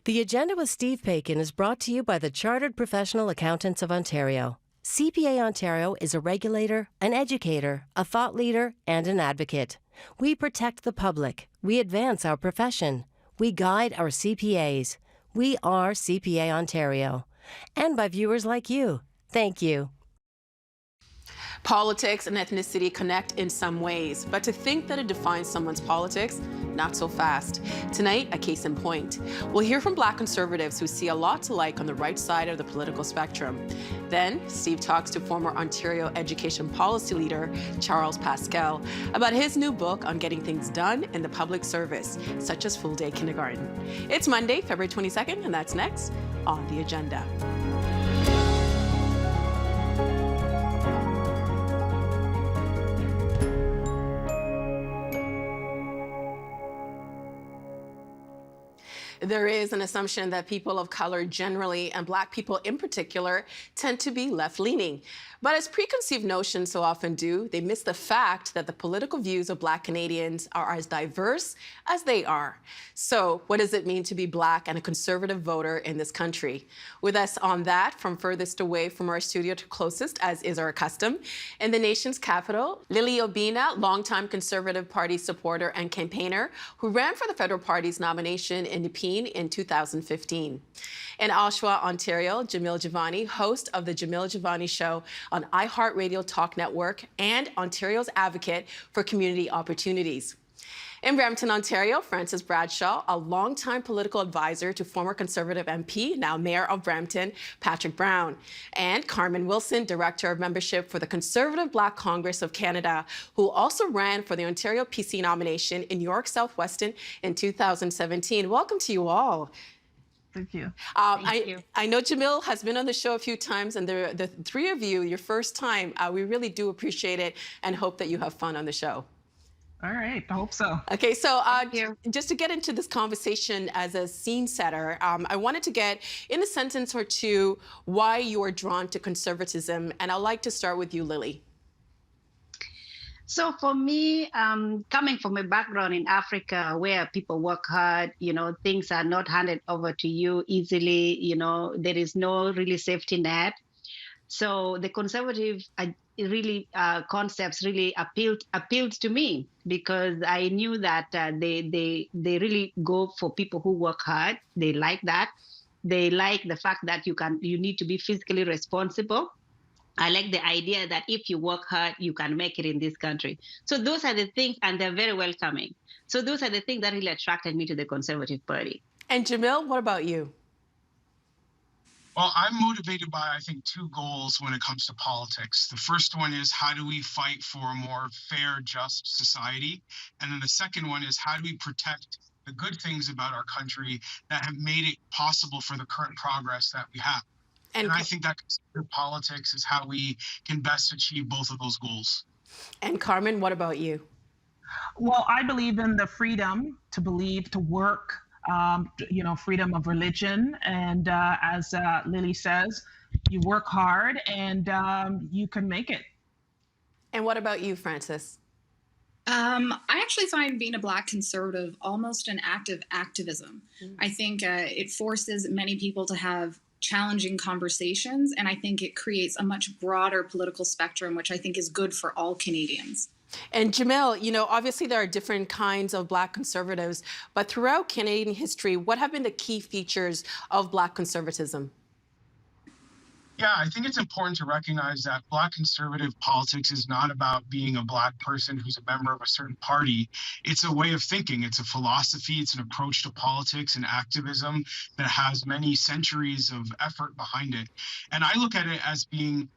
The Agenda with Steve Paikin is brought to you by the Chartered Professional Accountants of Ontario. CPA Ontario is a regulator, an educator, a thought leader, and an advocate. We protect the public. We advance our profession. We guide our CPAs. We are CPA Ontario. And by viewers like you. Thank you. Politics and ethnicity connect in some ways, but to think that it defines someone's politics, not so fast. Tonight, a case in point. We'll hear from Black conservatives who see a lot to like on the right side of the political spectrum. Then, Steve talks to former Ontario education policy leader, Charles Pascal, about his new book on getting things done in the public service, such as full-day kindergarten. It's Monday, February 22nd, and that's next on The Agenda. There is an assumption that people of color generally, and Black people in particular, tend to be left-leaning. But as preconceived notions so often do, they miss the fact that the political views of Black Canadians are as diverse as they are. So what does it mean to be Black and a conservative voter in this country? With us on that, from furthest away from our studio to closest, as is our custom, in the nation's capital, Lily Obina, longtime Conservative Party supporter and campaigner, who ran for the federal party's nomination in Nepean in 2015. In Oshawa, Ontario, Jamil Javani, host of the Jamil Javani Show on iHeartRadio Talk Network and Ontario's advocate for community opportunities. In Brampton, Ontario, Francis Bradshaw, a longtime political advisor to former Conservative MP, now Mayor of Brampton, Patrick Brown, and Carmen Wilson, Director of Membership for the Conservative Black Congress of Canada, who also ran for the Ontario PC nomination in York South-Weston in 2017. Welcome to you all. Thank you. I know Jamil has been on the show a few times, and the three of you, your first time, we really do appreciate it and hope that you have fun on the show. All right, I hope so. Okay, so just to get into this conversation as a scene setter, I wanted to get in a sentence or two why you are drawn to conservatism, and I'd like to start with you, Lily. So for me, coming from a background in Africa where people work hard, things are not handed over to you easily, there is no really safety net. So the conservative concepts really appealed to me because I knew that they really go for people who work hard. They like that. They like the fact that you need to be fiscally responsible. I like the idea that if you work hard, you can make it in this country. So those are the things, and they're very welcoming. So those are the things that really attracted me to the Conservative Party. And Jamil, what about you? Well, I'm motivated by, I think, two goals when it comes to politics. The first one is how do we fight for a more fair, just society? And then the second one is how do we protect the good things about our country that have made it possible for the current progress that we have? And I think that politics is how we can best achieve both of those goals. And Carmen, what about you? Well, I believe in the freedom to believe, to work, freedom of religion. And as Lily says, you work hard and you can make it. And what about you, Francis? I actually find being a Black conservative almost an act of activism. I think it forces many people to have challenging conversations, and I think it creates a much broader political spectrum, which I think is good for all Canadians. And Jamil, obviously there are different kinds of Black conservatives, but throughout Canadian history, what have been the key features of Black conservatism? Yeah, I think it's important to recognize that Black conservative politics is not about being a Black person who's a member of a certain party. It's a way of thinking. It's a philosophy. It's an approach to politics and activism that has many centuries of effort behind it. And I look at it as being,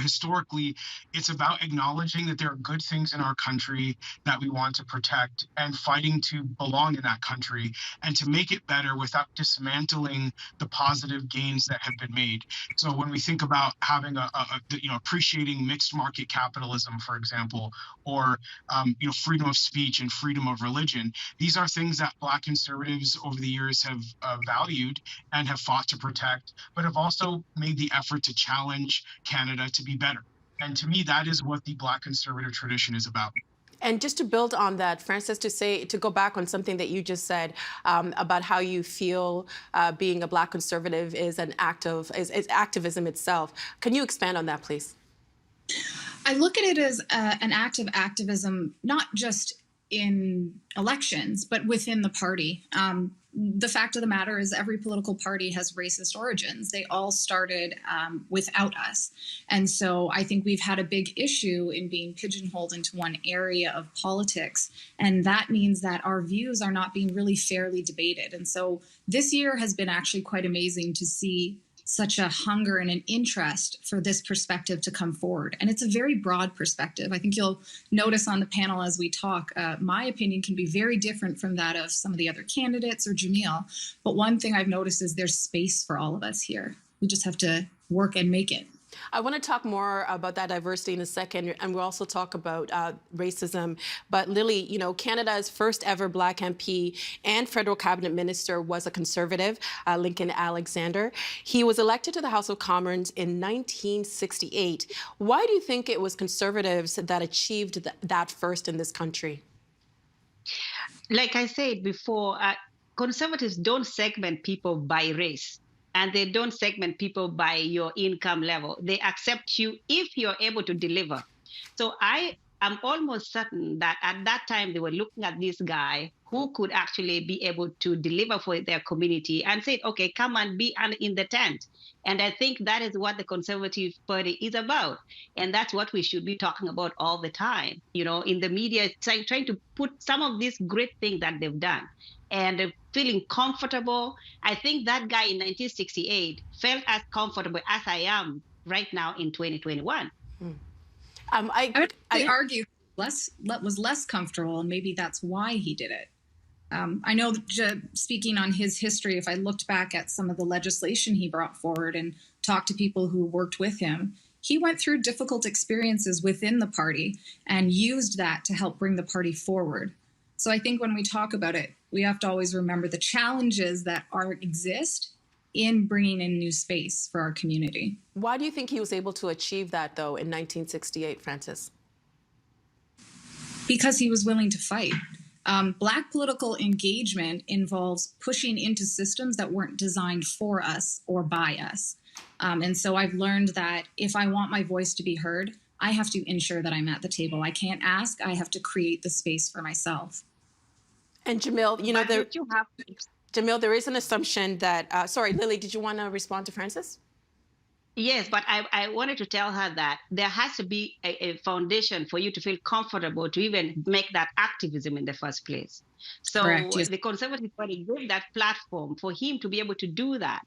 historically, it's about acknowledging that there are good things in our country that we want to protect and fighting to belong in that country and to make it better without dismantling the positive gains that have been made. So when we think about having appreciating mixed market capitalism, for example, or, freedom of speech and freedom of religion, these are things that Black conservatives over the years have valued and have fought to protect, but have also made the effort to challenge Canada to be better. And to me, that is what the Black conservative tradition is about. And just to build on that, Frances, to go back on something that you just said about how you feel being a Black conservative is an act of is activism itself. Can you expand on that, please? I look at it as an act of activism, not just in elections, but within the party. The fact of the matter is every political party has racist origins. They all started without us. And so I think we've had a big issue in being pigeonholed into one area of politics. And that means that our views are not being really fairly debated. And so this year has been actually quite amazing to see such a hunger and an interest for this perspective to come forward. And it's a very broad perspective. I think you'll notice on the panel as we talk, my opinion can be very different from that of some of the other candidates or Jamil. But one thing I've noticed is there's space for all of us here. We just have to work and make it. I want to talk more about that diversity in a second, and we'll also talk about racism. But Lily, you know, Canada's first ever Black MP and federal cabinet minister was a conservative, Lincoln Alexander. He was elected to the House of Commons in 1968. Why do you think it was conservatives that achieved that first in this country? Like I said before, conservatives don't segment people by race. And they don't segment people by your income level. They accept you if you're able to deliver. So I am almost certain that at that time they were looking at this guy who could actually be able to deliver for their community and said, okay, come and be in the tent. And I think that is what the Conservative Party is about. And that's what we should be talking about all the time. You know, in the media, trying to put some of these great things that they've done and feeling comfortable. I think that guy in 1968 felt as comfortable as I am right now in 2021. I would argue was less comfortable, and maybe that's why he did it. I know, speaking on his history, if I looked back at some of the legislation he brought forward and talked to people who worked with him, he went through difficult experiences within the party and used that to help bring the party forward. So I think when we talk about it, we have to always remember the challenges that exist in bringing in new space for our community. Why do you think he was able to achieve that, though, in 1968, Frances? Because he was willing to fight. Black political engagement involves pushing into systems that weren't designed for us or by us. And so I've learned that if I want my voice to be heard, I have to ensure that I'm at the table. I can't ask, I have to create the space for myself. And Jamil, you know, Jamil, there is an assumption that, sorry, Lily, did you want to respond to Frances? Yes, but I wanted to tell her that there has to be a foundation for you to feel comfortable to even make that activism in the first place. So correct, yes. The Conservative Party gave that platform for him to be able to do that.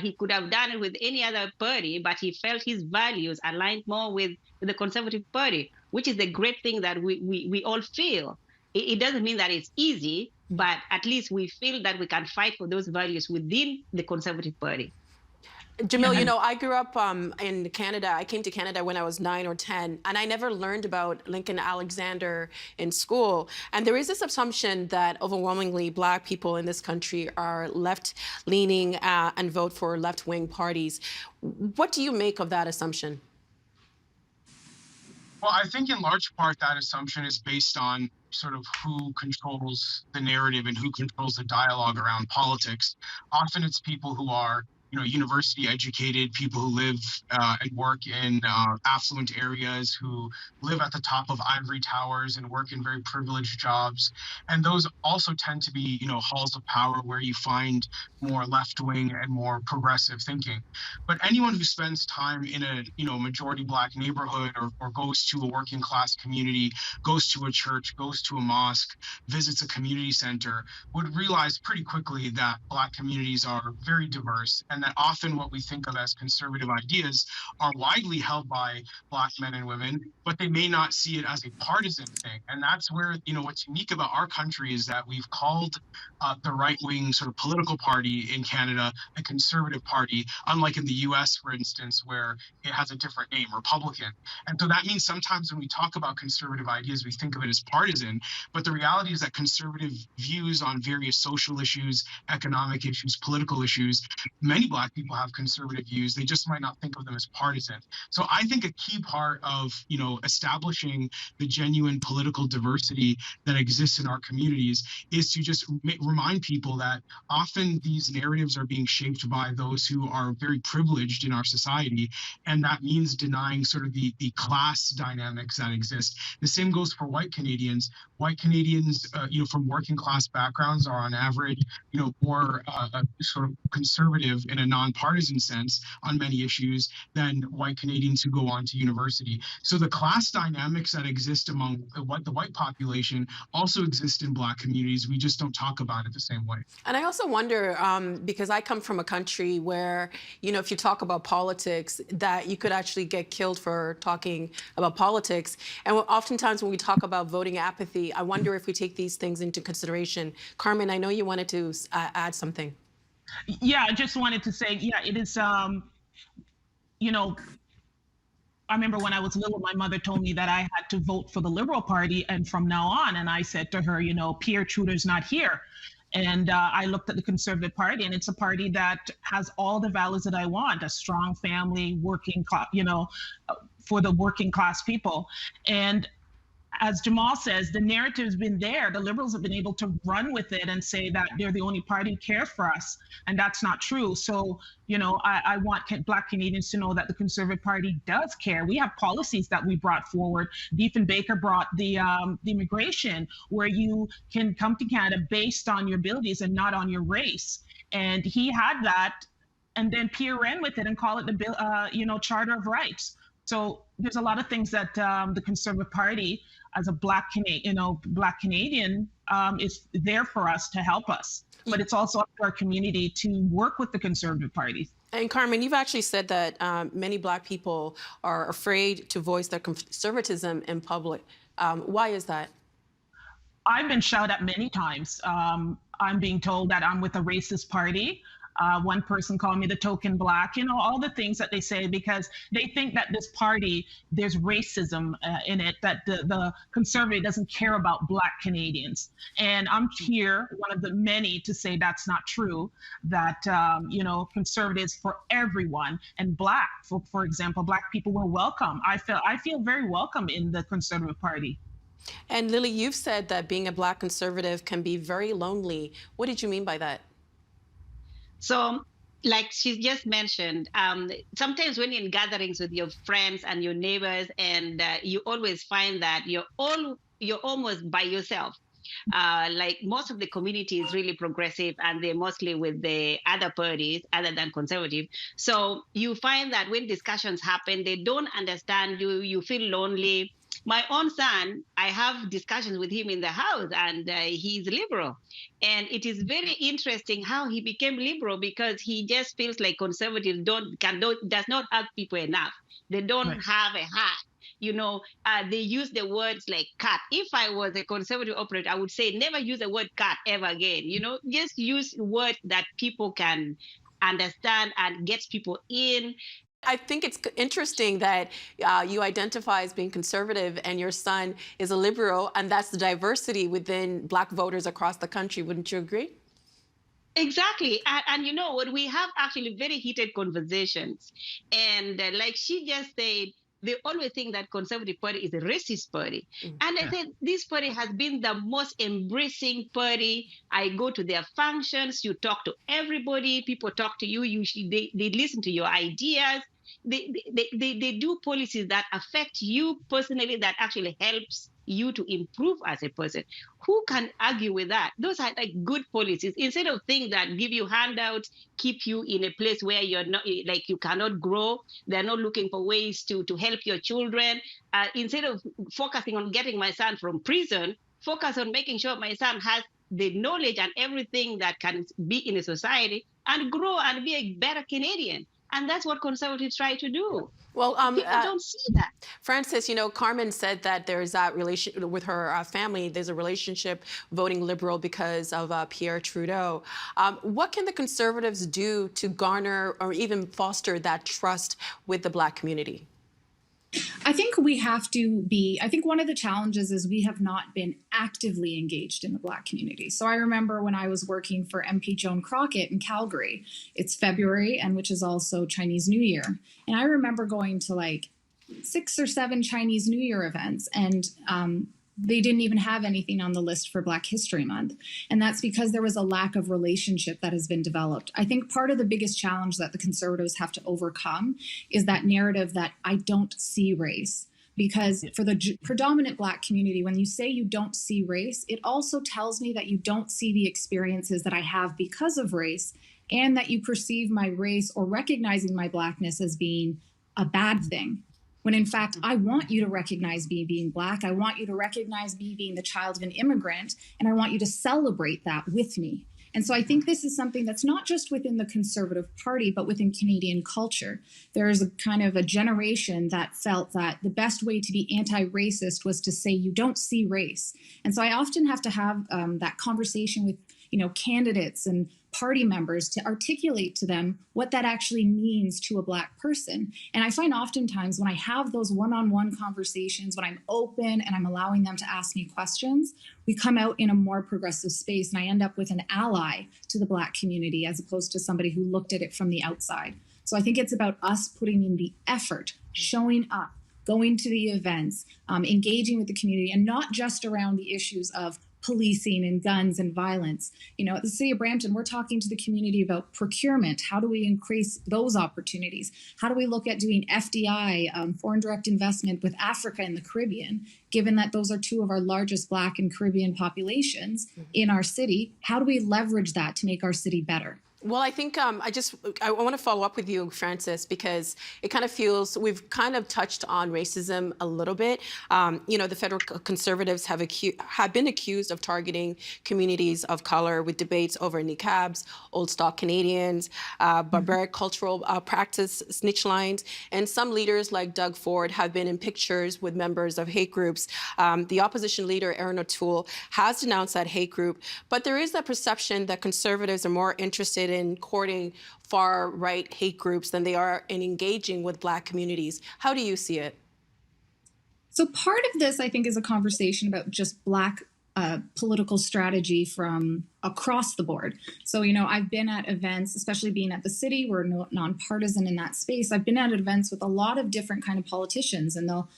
He could have done it with any other party, but he felt his values aligned more with the Conservative Party, which is the great thing that we all feel. It doesn't mean that it's easy, but at least we feel that we can fight for those values within the Conservative Party. Jamil, you know, I grew up in Canada. I came to Canada when I was 9 or 10, and I never learned about Lincoln Alexander in school. And there is this assumption that overwhelmingly Black people in this country are left-leaning and vote for left-wing parties. What do you make of that assumption? Well, I think in large part that assumption is based on sort of who controls the narrative and who controls the dialogue around politics. Often it's people who are, you know, university educated, people who live and work in affluent areas, who live at the top of ivory towers and work in very privileged jobs. And those also tend to be, you know, halls of power where you find more left-wing and more progressive thinking. But anyone who spends time in a, you know, majority Black neighborhood or goes to a working class community, goes to a church, goes to a mosque, visits a community center, would realize pretty quickly that Black communities are very diverse, and that often what we think of as conservative ideas are widely held by Black men and women, but they may not see it as a partisan thing. And that's where, you know, what's unique about our country is that we've called the right-wing sort of political party in Canada a conservative party, unlike in the US, for instance, where it has a different name, Republican. And so that means sometimes when we talk about conservative ideas, we think of it as partisan, but the reality is that conservative views on various social issues, economic issues, political issues, many many Black people have conservative views. They just might not think of them as partisan. So I think a key part of, establishing the genuine political diversity that exists in our communities is to just remind people that often these narratives are being shaped by those who are very privileged in our society, and that means denying sort of the class dynamics that exist. The same goes for white Canadians. White Canadians, from working class backgrounds are on average, more sort of conservative in a nonpartisan sense on many issues than white Canadians who go on to university. So the class dynamics that exist among the white population also exist in Black communities. We just don't talk about it the same way. And I also wonder, because I come from a country where, if you talk about politics, that you could actually get killed for talking about politics. And oftentimes when we talk about voting apathy, I wonder if we take these things into consideration. Carmen, I know you wanted to add something. Yeah, I just wanted to say, yeah, it is, I remember when I was little, my mother told me that I had to vote for the Liberal Party, and from now on, and I said to her, Pierre Trudeau's not here. And I looked at the Conservative Party, and it's a party that has all the values that I want: a strong family, working class, for the working class people. And as Jamal says, the narrative's been there. The Liberals have been able to run with it and say that they're the only party who cares for us, and that's not true. So, I want Black Canadians to know that the Conservative Party does care. We have policies that we brought forward. Diefenbaker brought the immigration, where you can come to Canada based on your abilities and not on your race. And he had that, and then Pierre ran with it and called it the bill, Charter of Rights. So there's a lot of things that the Conservative Party, as a Black Canadian, is there for us to help us. But it's also up to our community to work with the Conservative Party. And Carmen, you've actually said that many Black people are afraid to voice their conservatism in public. Why is that? I've been shouted at many times. I'm being told that I'm with a racist party. One person called me the token Black, all the things that they say, because they think that this party, there's racism in it, that the Conservative doesn't care about Black Canadians. And I'm here, one of the many, to say that's not true, that, Conservatives for everyone, and Black, for example, Black people were welcome. I feel very welcome in the Conservative Party. And Lily, you've said that being a Black conservative can be very lonely. What did you mean by that? So, like she just mentioned, sometimes when you're in gatherings with your friends and your neighbors, and you always find that you're almost by yourself. Like most of the community is really progressive, and they're mostly with the other parties other than conservative. So you find that when discussions happen, they don't understand you. You feel lonely. My own son, I have discussions with him in the house, and he's liberal. And it is very interesting how he became liberal, because he just feels like conservatives does not help people enough. They don't have a heart. They use the words like cut. If I was a conservative operator, I would say never use the word cut ever again. Just use words that people can understand and get people in. I think it's interesting that you identify as being conservative and your son is a liberal, and that's the diversity within Black voters across the country. Wouldn't you agree? Exactly. And you know what? We have actually very heated conversations. And like she just said, they always think that Conservative Party is a racist party. Mm-hmm. And I said, this party has been the most embracing party. I go to their functions, you talk to everybody, people talk to you, they listen to your ideas. They do policies that affect you personally, that actually helps you to improve as a person. Who can argue with that? Those are like good policies. Instead of things that give you handouts, keep you in a place where you're not, like you cannot grow. They're not looking for ways to help your children. Instead of focusing on getting my son from prison, focus on making sure my son has the knowledge and everything that can be in a society and grow and be a better Canadian. And that's what conservatives try to do. Well, people don't see that. Francis, Carmen said that there's that relation with her family. There's a relationship voting Liberal because of Pierre Trudeau. What can the Conservatives do to garner or even foster that trust with the Black community? I think we have to be, I think one of the challenges is we have not been actively engaged in the Black community. So I remember when I was working for MP Joan Crockett in Calgary, it's February, and which is also Chinese New Year. And I remember going to like 6 or 7 Chinese New Year events, and they didn't even have anything on the list for Black History Month. And that's because there was a lack of relationship that has been developed. I think part of the biggest challenge that the Conservatives have to overcome is that narrative that I don't see race. Because for the predominant Black community, when you say you don't see race, it also tells me that you don't see the experiences that I have because of race, and that you perceive my race or recognizing my Blackness as being a bad thing. When in fact, I want you to recognize me being Black. I want you to recognize me being the child of an immigrant, and I want you to celebrate that with me. And so I think this is something that's not just within the Conservative Party, but within Canadian culture. There is a kind of a generation that felt that the best way to be anti-racist was to say you don't see race. And so I often have to have that conversation with, candidates and party members to articulate to them what that actually means to a Black person. And I find oftentimes when I have those one-on-one conversations, when I'm open and I'm allowing them to ask me questions, we come out in a more progressive space, and I end up with an ally to the Black community as opposed to somebody who looked at it from the outside. So I think it's about us putting in the effort, showing up, going to the events, engaging with the community, and not just around the issues of policing and guns and violence. At the City of Brampton, we're talking to the community about procurement. How do we increase those opportunities? How do we look at doing FDI, foreign direct investment with Africa and the Caribbean, given that those are 2 of our largest Black and Caribbean populations in our city? How do we leverage that to make our city better? Well, I think I want to follow up with you, Francis, because it kind of feels we've kind of touched on racism a little bit. The federal Conservatives have been accused of targeting communities of color with debates over niqabs, old stock Canadians, barbaric cultural practice, snitch lines, and some leaders like Doug Ford have been in pictures with members of hate groups. The opposition leader, Erin O'Toole, has denounced that hate group, but there is that perception that Conservatives are more interested in courting far-right hate groups than they are in engaging with Black communities. How do you see it? So part of this, I think, is a conversation about just Black political strategy from across the board. So, I've been at events, especially being at the city, we're nonpartisan in that space. I've been at events with a lot of different kind of politicians, and they'll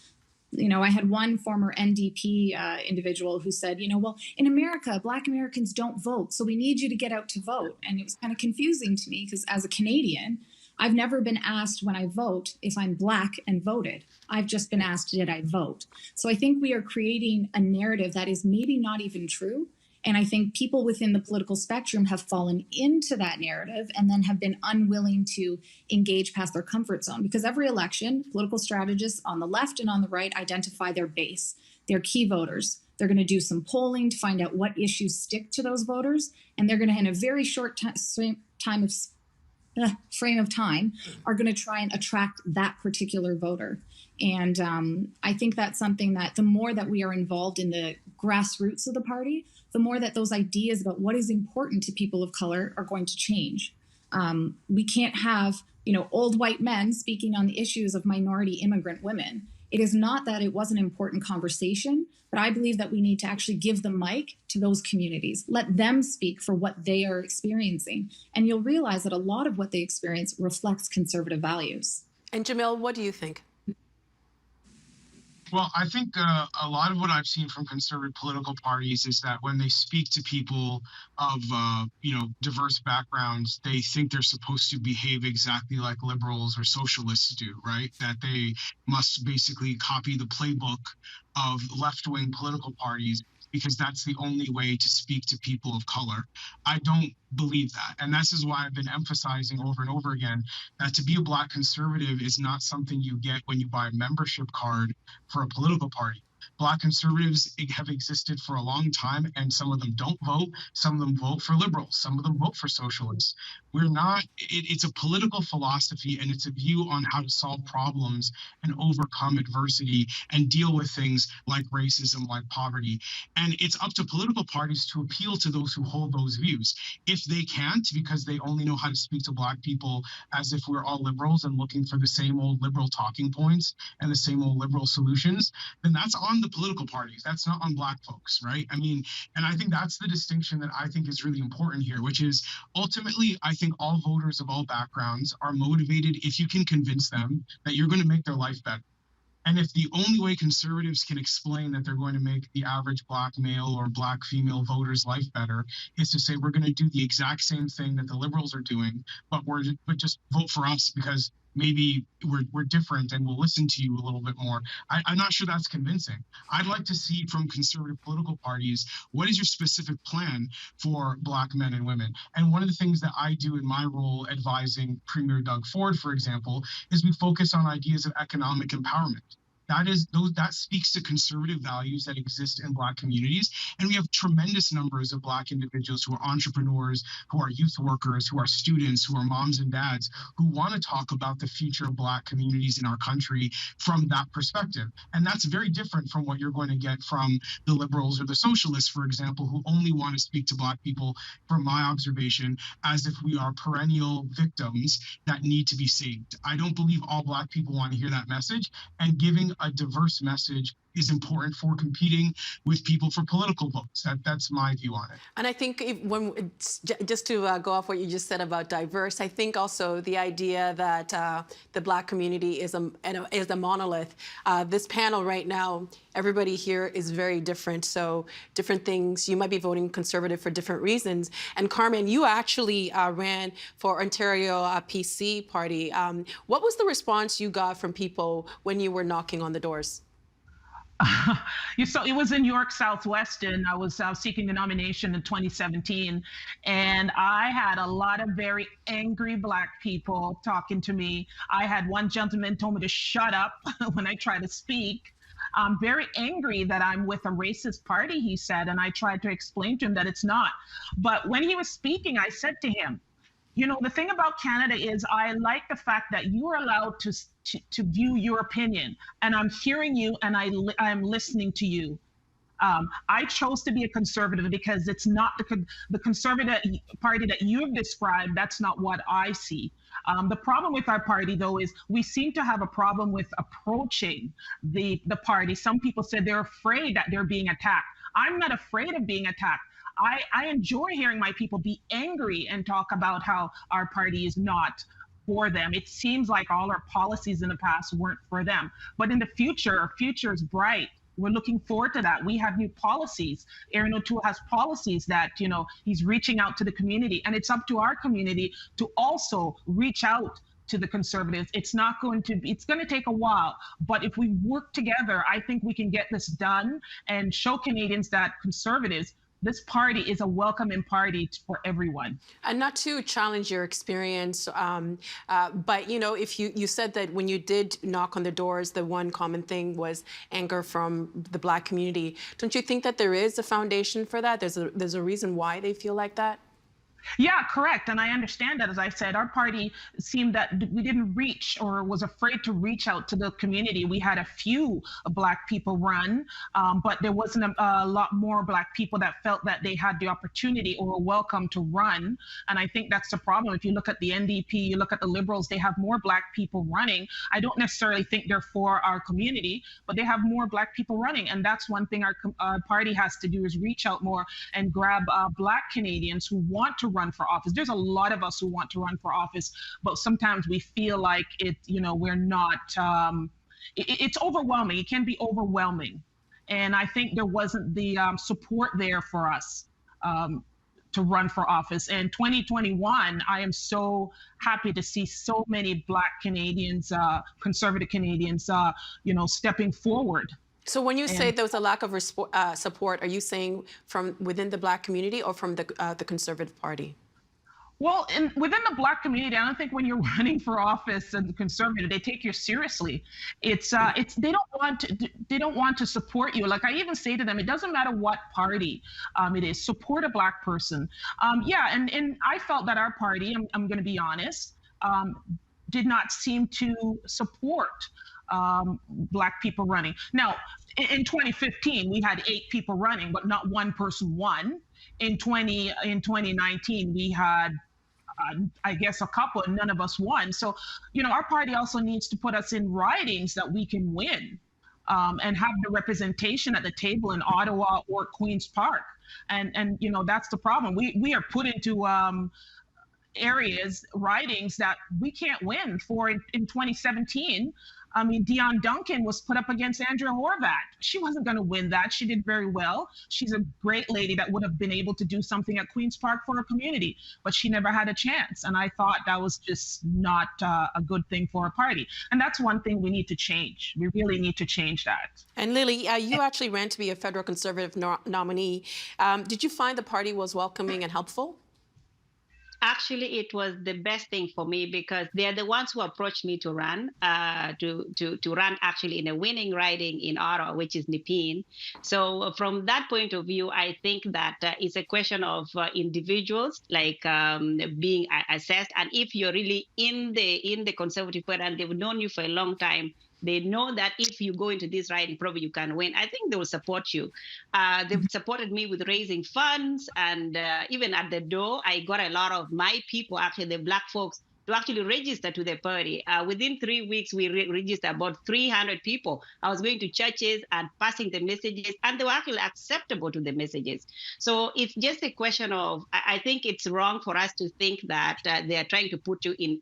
I had one former NDP individual who said, well, in America, Black Americans don't vote, so we need you to get out to vote. And it was kind of confusing to me because as a Canadian, I've never been asked when I vote if I'm Black and voted. I've just been asked, did I vote? So I think we are creating a narrative that is maybe not even true. And I think people within the political spectrum have fallen into that narrative and then have been unwilling to engage past their comfort zone. Because every election, political strategists on the left and on the right identify their base, their key voters. They're going to do some polling to find out what issues stick to those voters. And they're going to, in a very short frame of time, are going to try and attract that particular voter. And I think that's something that the more that we are involved in the grassroots of the party, the more that those ideas about what is important to people of color are going to change. We can't have, old white men speaking on the issues of minority immigrant women. It is not that it was an important conversation, but I believe that we need to actually give the mic to those communities. Let them speak for what they are experiencing. And you'll realize that a lot of what they experience reflects conservative values. And Jamil, what do you think? Well, I think a lot of what I've seen from conservative political parties is that when they speak to people of, diverse backgrounds, they think they're supposed to behave exactly like liberals or socialists do, right? That they must basically copy the playbook of left-wing political parties because that's the only way to speak to people of color. I don't believe that. And this is why I've been emphasizing over and over again that to be a Black conservative is not something you get when you buy a membership card for a political party. Black conservatives have existed for a long time, and some of them don't vote. Some of them vote for liberals. Some of them vote for socialists. We're not, it's a political philosophy, and it's a view on how to solve problems and overcome adversity and deal with things like racism, like poverty. And it's up to political parties to appeal to those who hold those views. If they can't, because they only know how to speak to Black people as if we're all liberals and looking for the same old liberal talking points and the same old liberal solutions, then that's on the political parties. That's not on Black folks, right? I mean, and I think that's the distinction that I think is really important here, which is ultimately, I think all voters of all backgrounds are motivated if you can convince them that you're going to make their life better. And if the only way conservatives can explain that they're going to make the average Black male or Black female voter's life better is to say we're going to do the exact same thing that the liberals are doing, but just vote for us because maybe we're different and we'll listen to you a little bit more. I'm not sure that's convincing. I'd like to see from conservative political parties, what is your specific plan for Black men and women? And one of the things that I do in my role advising Premier Doug Ford, for example, is we focus on ideas of economic empowerment. That speaks to conservative values that exist in Black communities. And we have tremendous numbers of Black individuals who are entrepreneurs, who are youth workers, who are students, who are moms and dads, who want to talk about the future of Black communities in our country from that perspective. And that's very different from what you're going to get from the liberals or the socialists, for example, who only want to speak to Black people, from my observation, as if we are perennial victims that need to be saved. I don't believe all Black people want to hear that message, and giving a diverse message is important for competing with people for political votes. That's my view on it. And I think just to go off what you just said about diverse, I think also the idea that the Black community is a monolith. This panel right now, everybody here is very different. So different things, you might be voting conservative for different reasons. And Carmen, you actually ran for Ontario PC party. What was the response you got from people when you were knocking on the doors? So it was in York Southwest, and I was seeking the nomination in 2017, and I had a lot of very angry Black people talking to me. I had one gentleman told me to shut up when I try to speak. I'm very angry that I'm with a racist party, he said, and I tried to explain to him that it's not. But when he was speaking, I said to him, you know, the thing about Canada is I like the fact that you are allowed to view your opinion, and I'm hearing you and I'm listening to you. I chose to be a conservative because it's not the conservative party that you've described. That's not what I see. The problem with our party, though, is we seem to have a problem with approaching the party. Some people said they're afraid that they're being attacked. I'm not afraid of being attacked. I enjoy hearing my people be angry and talk about how our party is not for them. It seems like all our policies in the past weren't for them. But in the future, our future is bright. We're looking forward to that. We have new policies. Aaron O'Toole has policies that, you know, he's reaching out to the community. And it's up to our community to also reach out to the conservatives. It's going to take a while, but if we work together, I think we can get this done and show Canadians that conservatives, this party is a welcoming party for everyone. And not to challenge your experience, but you know, if you said that when you did knock on the doors, the one common thing was anger from the Black community. Don't you think that there is a foundation for that? There's a reason why they feel like that? Yeah, correct. And I understand that. As I said, our party seemed that we didn't reach or was afraid to reach out to the community. We had a few Black people run, but there wasn't a lot more Black people that felt that they had the opportunity or were welcome to run. And I think that's the problem. If you look at the NDP, you look at the Liberals, they have more Black people running. I don't necessarily think they're for our community, but they have more Black people running. And that's one thing our party has to do, is reach out more and grab Black Canadians who want to run for office. There's a lot of us who want to run for office, but sometimes we feel like we're not, it's overwhelming. It can be overwhelming. And I think there wasn't the support there for us to run for office. And 2021, I am so happy to see so many Black Canadians, conservative Canadians, stepping forward. So when you say there was a lack of support, are you saying from within the Black community or from the Conservative Party? Well, within the Black community, I don't think when you're running for office and conservative, they take you seriously. It's they don't want to support you. Like I even say to them, it doesn't matter what party it is, support a Black person. Yeah, and I felt that our party, I'm going to be honest, did not seem to support Black people running. Now, in 2015, we had 8 people running, but not one person won. In 2019, we had I guess a couple, and none of us won. So, our party also needs to put us in ridings that we can win, and have the representation at the table in Ottawa or Queen's Park. And that's the problem. We are put into areas, ridings that we can't win for. In 2017, I mean, Dion Duncan was put up against Andrea Horvat. She wasn't going to win that. She did very well. She's a great lady that would have been able to do something at Queen's Park for her community, but she never had a chance. And I thought that was just not a good thing for a party. And that's one thing we need to change. We really need to change that. And Lily, you actually ran to be a federal conservative nominee. Did you find the party was welcoming and helpful? Actually, it was the best thing for me because they're the ones who approached me to run, to run actually in a winning riding in Ottawa, which is Nepean. So from that point of view, I think that it's a question of individuals like being assessed. And if you're really in the Conservative Party and they've known you for a long time, they know that if you go into this riding, probably you can win. I think they will support you. They've supported me with raising funds. And even at the door, I got a lot of my people, actually the Black folks, to actually register to the party. Within 3 weeks, we registered about 300 people. I was going to churches and passing the messages, and they were actually acceptable to the messages. So it's just a question of, I think it's wrong for us to think that they are trying to put you in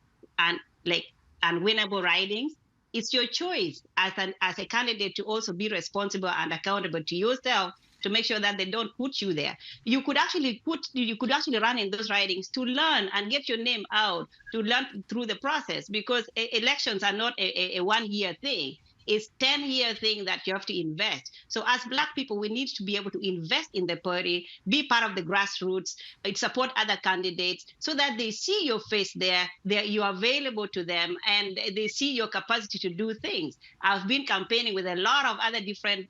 unwinnable ridings. It's your choice as a candidate to also be responsible and accountable to yourself to make sure that they don't put you there. You could actually run in those ridings to learn and get your name out, to learn through the process, because elections are not a 1 year thing. It's 10-year thing that you have to invest. So as Black people, we need to be able to invest in the party, be part of the grassroots, support other candidates so that they see your face there, you are available to them, and they see your capacity to do things. I've been campaigning with a lot of other different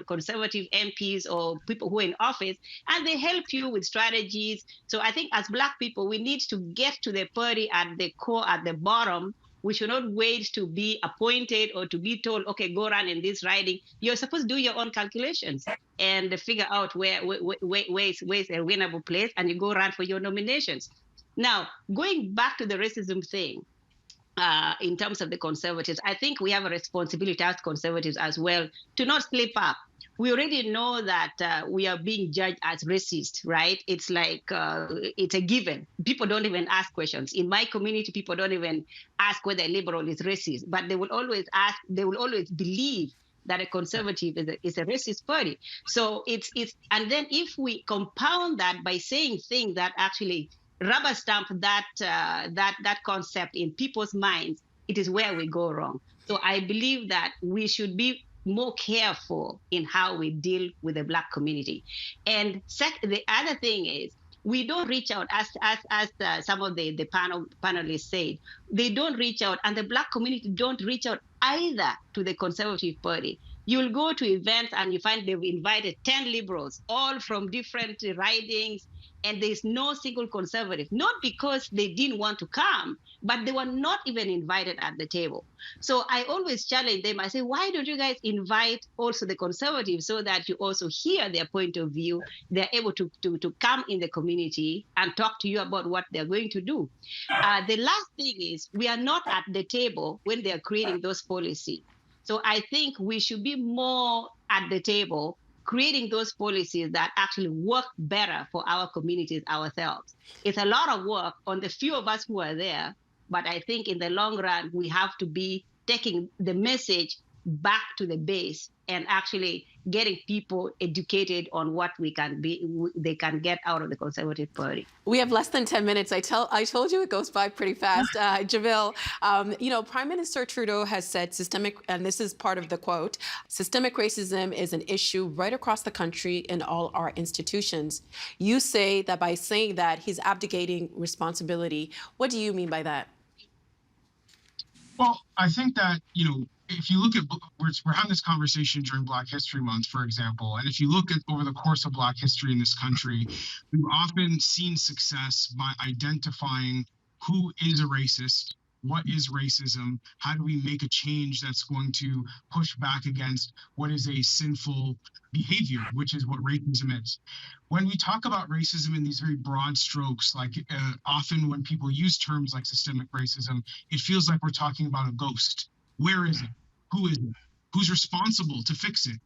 conservative MPs or people who are in office, and they help you with strategies. So I think as Black people, we need to get to the party at the core, at the bottom. We should not wait to be appointed or to be told, okay, go run in this riding. You're supposed to do your own calculations and figure out where is a winnable place, and you go run for your nominations. Now, going back to the racism thing, in terms of the Conservatives, I think we have a responsibility as Conservatives as well to not slip up. We already know that we are being judged as racist, right? It's like it's a given. People don't even ask questions. In my community, people don't even ask whether a liberal is racist, but they will always ask. They will always believe that a conservative is a racist party. So it's and then if we compound that by saying things that actually rubber stamp that concept in people's minds, it is where we go wrong. So I believe that we should be more careful in how we deal with the Black community. And the other thing is, we don't reach out, as some of the panelists said, they don't reach out, and the Black community don't reach out either to the Conservative Party. You'll go to events and you find they've invited 10 liberals, all from different ridings, and there's no single conservative, not because they didn't want to come, but they were not even invited at the table. So I always challenge them. I say, why don't you guys invite also the conservatives so that you also hear their point of view? They're able to come in the community and talk to you about what they're going to do. The last thing is, we are not at the table when they're creating those policies. So I think we should be more at the table, creating those policies that actually work better for our communities ourselves. It's a lot of work on the few of us who are there, but I think in the long run, we have to be taking the message back to the base and actually getting people educated on what they can get out of the Conservative Party. We have less than 10 minutes. I told you it goes by pretty fast. Jamil, Prime Minister Trudeau has said and this is part of the quote, systemic racism is an issue right across the country in all our institutions. You say that by saying that, he's abdicating responsibility. What do you mean by that? Well, I think that, if you look at, we're having this conversation during Black History Month, for example, and if you look at over the course of Black history in this country, we've often seen success by identifying who is a racist, what is racism, how do we make a change that's going to push back against what is a sinful behavior, which is what racism is. When we talk about racism in these very broad strokes, like often when people use terms like systemic racism, it feels like we're talking about a ghost. Where is it? Who is it? Who's responsible to fix it?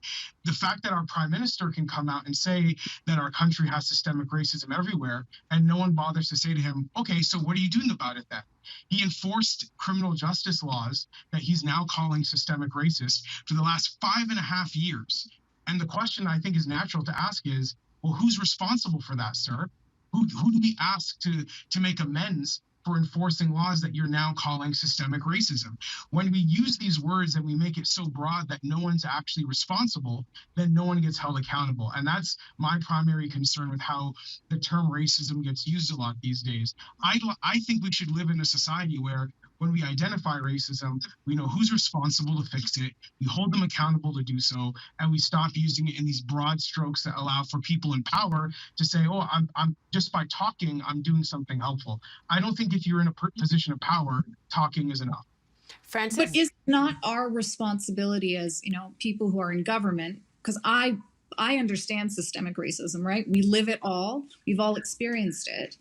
The fact that our prime minister can come out and say that our country has systemic racism everywhere, and no one bothers to say to him, okay, so what are you doing about it then? He enforced criminal justice laws that he's now calling systemic racist for the last 5.5 years. And the question I think is natural to ask is, well, who's responsible for that, sir? Who do we ask to make amends for enforcing laws that you're now calling systemic racism? When we use these words and we make it so broad that no one's actually responsible, then no one gets held accountable. And that's my primary concern with how the term racism gets used a lot these days. I think we should live in a society where when we identify racism, we know who's responsible to fix it, we hold them accountable to do so, and we stop using it in these broad strokes that allow for people in power to say, oh, I'm just by talking, I'm doing something helpful. I don't think if you're in a position of power, talking is enough. Francis? But is it not our responsibility as, people who are in government? Because I understand systemic racism, right? We live it all. We've all experienced it.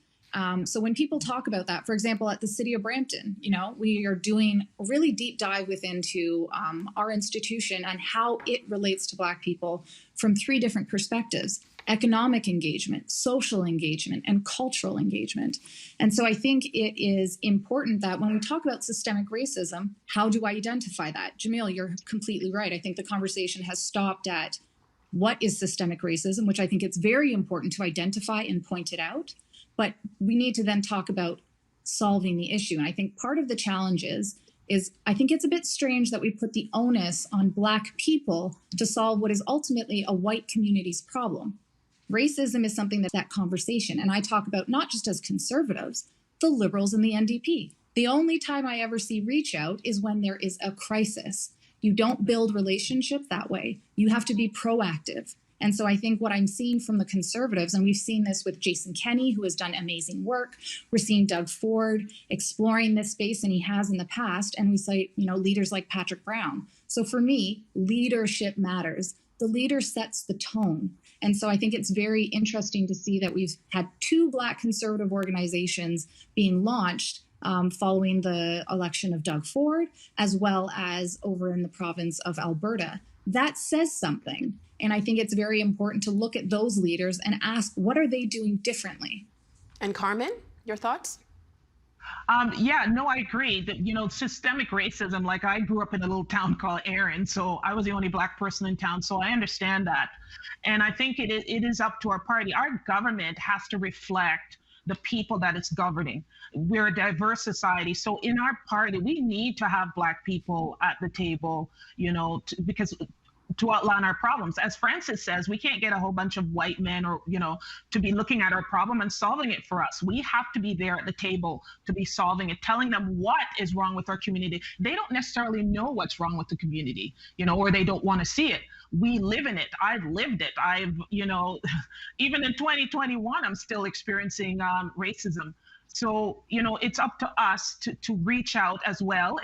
So when people talk about that, for example, at the City of Brampton, we are doing a really deep dive into our institution and how it relates to Black people from 3 different perspectives: economic engagement, social engagement, and cultural engagement. And so I think it is important that when we talk about systemic racism, how do I identify that? Jamil, you're completely right. I think the conversation has stopped at what is systemic racism, which I think it's very important to identify and point it out. But we need to then talk about solving the issue. And I think part of the challenge is I think it's a bit strange that we put the onus on Black people to solve what is ultimately a white community's problem. Racism is something that's that conversation. And I talk about not just as conservatives, the Liberals and the NDP. The only time I ever see reach out is when there is a crisis. You don't build relationship that way. You have to be proactive. And so I think what I'm seeing from the Conservatives, and we've seen this with Jason Kenney, who has done amazing work. We're seeing Doug Ford exploring this space, and he has in the past. And we cite, leaders like Patrick Brown. So for me, leadership matters. The leader sets the tone. And so I think it's very interesting to see that we've had 2 Black conservative organizations being launched following the election of Doug Ford, as well as over in the province of Alberta. That says something. And I think it's very important to look at those leaders and ask, what are they doing differently? And Carmen, your thoughts? I agree that, systemic racism, like I grew up in a little town called Erin, so I was the only Black person in town, so I understand that. And I think it is up to our party. Our government has to reflect the people that it's governing. We're a diverse society. So in our party, we need to have Black people at the table, because to outline our problems. As Francis says, we can't get a whole bunch of white men or, to be looking at our problem and solving it for us. We have to be there at the table to be solving it, telling them what is wrong with our community. They don't necessarily know what's wrong with the community, or they don't want to see it. We live in it. I've lived it. Even in 2021, I'm still experiencing racism. So, it's up to us to reach out as well,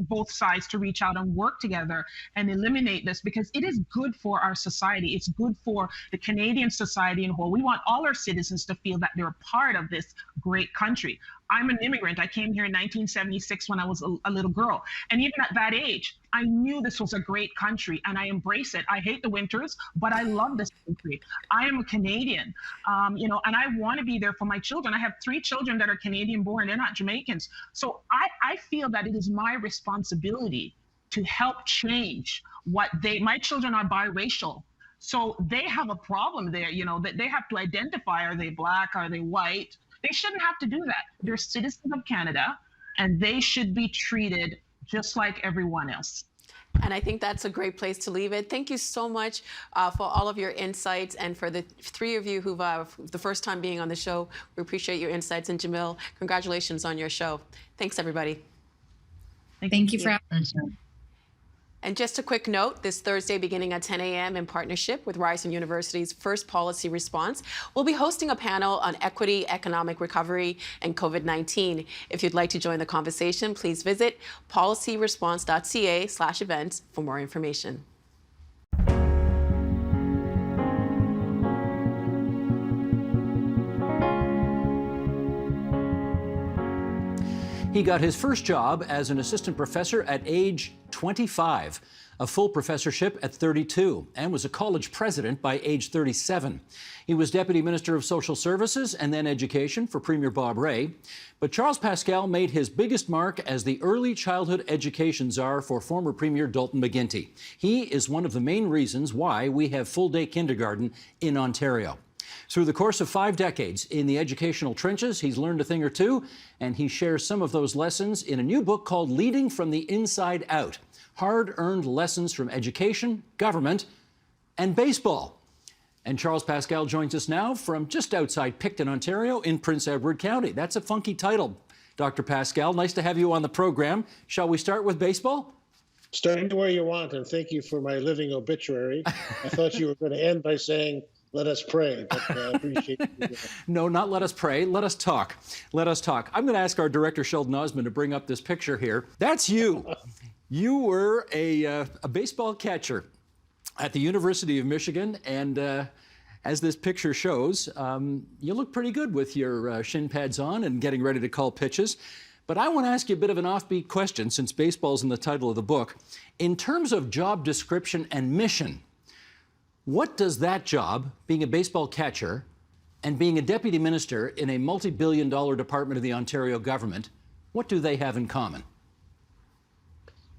both sides to reach out and work together and eliminate this, because it is good for our society. It's good for the Canadian society in whole. We want all our citizens to feel that they're a part of this great country. I'm an immigrant. I came here in 1976 when I was a little girl. And even at that age, I knew this was a great country and I embrace it. I hate the winters, but I love this country. I am a Canadian, and I want to be there for my children. I have 3 children that are Canadian born. They're not Jamaicans. So I feel that it is my responsibility to help change what my children are biracial. So they have a problem there, that they have to identify, are they Black, are they white? They shouldn't have to do that. They're citizens of Canada, and they should be treated just like everyone else. And I think that's a great place to leave it. Thank you so much for all of your insights, and for the three of you who've the first time being on the show. We appreciate your insights. And Jamil, congratulations on your show. Thanks, everybody. Thank you for having me. Thanks, man. And just a quick note, this Thursday beginning at 10 a.m. in partnership with Ryerson University's First Policy Response, we'll be hosting a panel on equity, economic recovery, and COVID-19. If you'd like to join the conversation, please visit policyresponse.ca/events for more information. He got his first job as an assistant professor at age 25, a full professorship at 32, and was a college president by age 37. He was Deputy Minister of Social Services and then Education for Premier Bob Rae. But Charles Pascal made his biggest mark as the early childhood education czar for former Premier Dalton McGuinty. He is one of the main reasons why we have full-day kindergarten in Ontario. Through the course of 5 decades in the educational trenches, he's learned a thing or two, and he shares some of those lessons in a new book called Leading from the Inside Out: Hard-Earned Lessons from Education, Government, and Baseball. And Charles Pascal joins us now from just outside Picton, Ontario, in Prince Edward County. That's a funky title, Dr. Pascal. Nice to have you on the program. Shall we start with baseball? Start where you want, and thank you for my living obituary. I thought you were going to end by saying, let us pray, but I appreciate you. No, not let us pray. Let us talk. Let us talk. I'm going to ask our director, Sheldon Osmond, to bring up this picture here. That's you. You were a baseball catcher at the University of Michigan, and as this picture shows, you look pretty good with your shin pads on and getting ready to call pitches. But I want to ask you a bit of an offbeat question, since baseball's in the title of the book. In terms of job description and mission, what does that job, being a baseball catcher and being a deputy minister in a multi-billion-dollar department of the Ontario government, what do they have in common?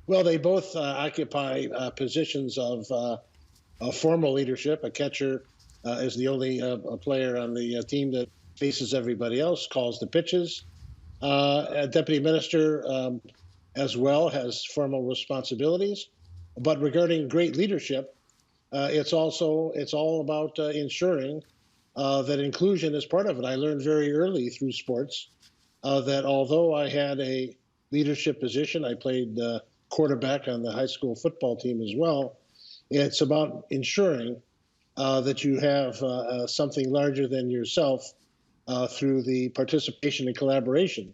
Well, they both occupy positions of formal leadership. A catcher is the only player on the team that faces everybody else, calls the pitches. A deputy minister as well has formal responsibilities. But regarding great leadership, it's all about ensuring that inclusion is part of it. I learned very early through sports that although I had a leadership position, I played quarterback on the high school football team as well. It's about ensuring that you have something larger than yourself through the participation and collaboration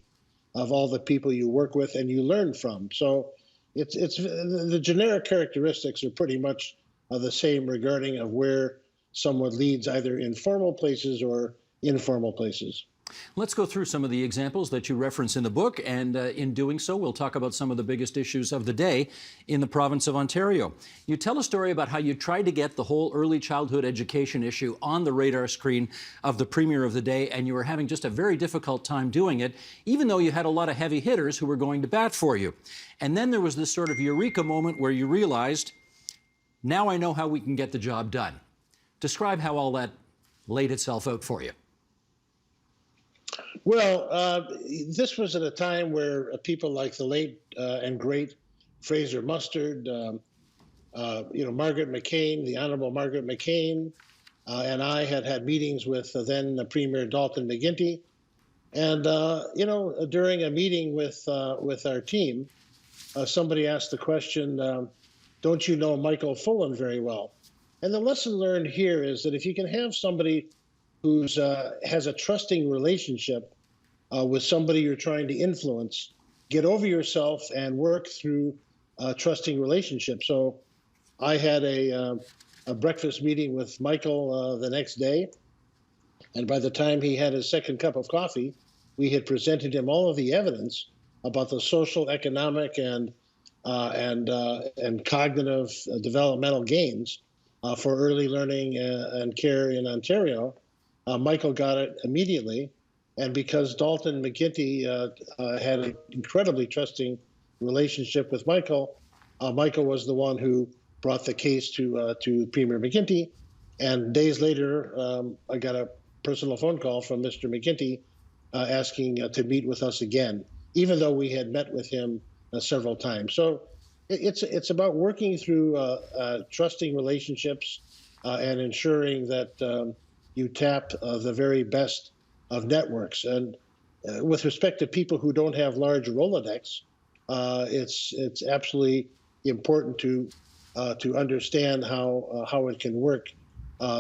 of all the people you work with and you learn from. So it's the generic characteristics are pretty much the same regarding of where someone leads, either in formal places or informal places. Let's go through some of the examples that you reference in the book, and in doing so, we'll talk about some of the biggest issues of the day in the province of Ontario. You tell a story about how you tried to get the whole early childhood education issue on the radar screen of the Premier of the day, and you were having just a very difficult time doing it, even though you had a lot of heavy hitters who were going to bat for you. And then there was this sort of eureka moment where you realized, now I know how we can get the job done. Describe how all that laid itself out for you. Well, this was at a time where people like the late and great Fraser Mustard, Margaret McCain, the Honorable Margaret McCain, and I had meetings with then Premier Dalton McGuinty. And, during a meeting with our team, somebody asked the question, don't you know Michael Fullen very well? And the lesson learned here is that if you can have somebody who has a trusting relationship with somebody you're trying to influence, get over yourself and work through a trusting relationship. So I had a breakfast meeting with Michael the next day, and by the time he had his second cup of coffee, we had presented him all of the evidence about the social, economic, and cognitive developmental gains for early learning and care in Ontario. Michael got it immediately, and because Dalton McGuinty had an incredibly trusting relationship with Michael, Michael was the one who brought the case to Premier McGuinty, and days later, I got a personal phone call from Mr. McGuinty asking to meet with us again, even though we had met with him several times. So it's about working through trusting relationships and ensuring that you tap the very best of networks. And with respect to people who don't have large Rolodex, it's absolutely important to understand how it can work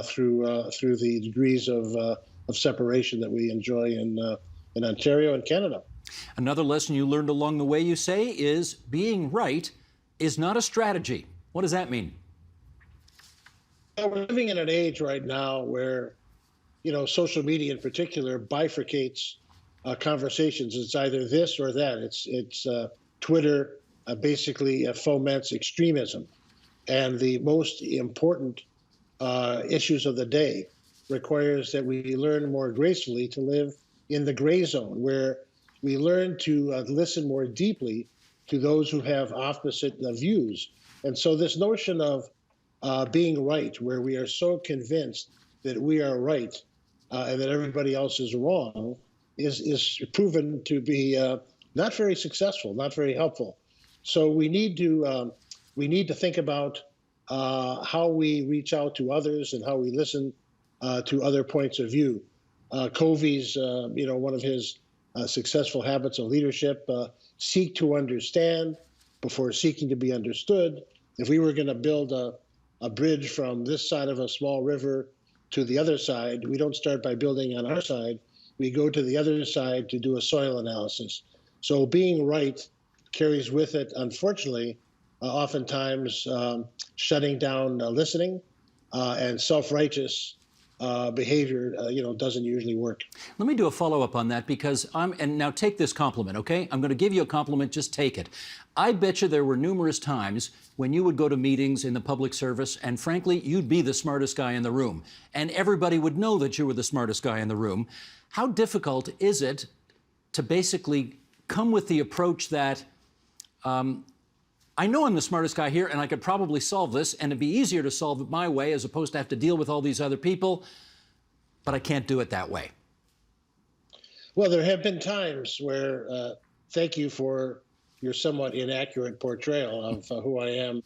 through the degrees of separation that we enjoy in Ontario and Canada. Another lesson you learned along the way, you say, is being right is not a strategy. What does that mean? Well, we're living in an age right now where, social media in particular bifurcates conversations. It's either this or that. It's Twitter basically foments extremism, and the most important issues of the day requires that we learn more gracefully to live in the gray zone, where we learn to listen more deeply to those who have opposite views. And so this notion of being right, where we are so convinced that we are right and that everybody else is wrong, is proven to be not very successful, not very helpful. So we need to think about how we reach out to others and how we listen to other points of view. Covey's, one of his successful habits of leadership, seek to understand before seeking to be understood. If we were going to build a bridge from this side of a small river to the other side, we don't start by building on our side. We go to the other side to do a soil analysis. So being right carries with it, unfortunately, oftentimes shutting down listening and self-righteous behavior, doesn't usually work. Let me do a follow-up on that, because and now take this compliment, okay? I'm going to give you a compliment, just take it. I bet you there were numerous times when you would go to meetings in the public service, and frankly, you'd be the smartest guy in the room, and everybody would know that you were the smartest guy in the room. How difficult is it to basically come with the approach that, I know I'm the smartest guy here and I could probably solve this, and it'd be easier to solve it my way as opposed to have to deal with all these other people, but I can't do it that way? Well, there have been times where, thank you for your somewhat inaccurate portrayal of who I am,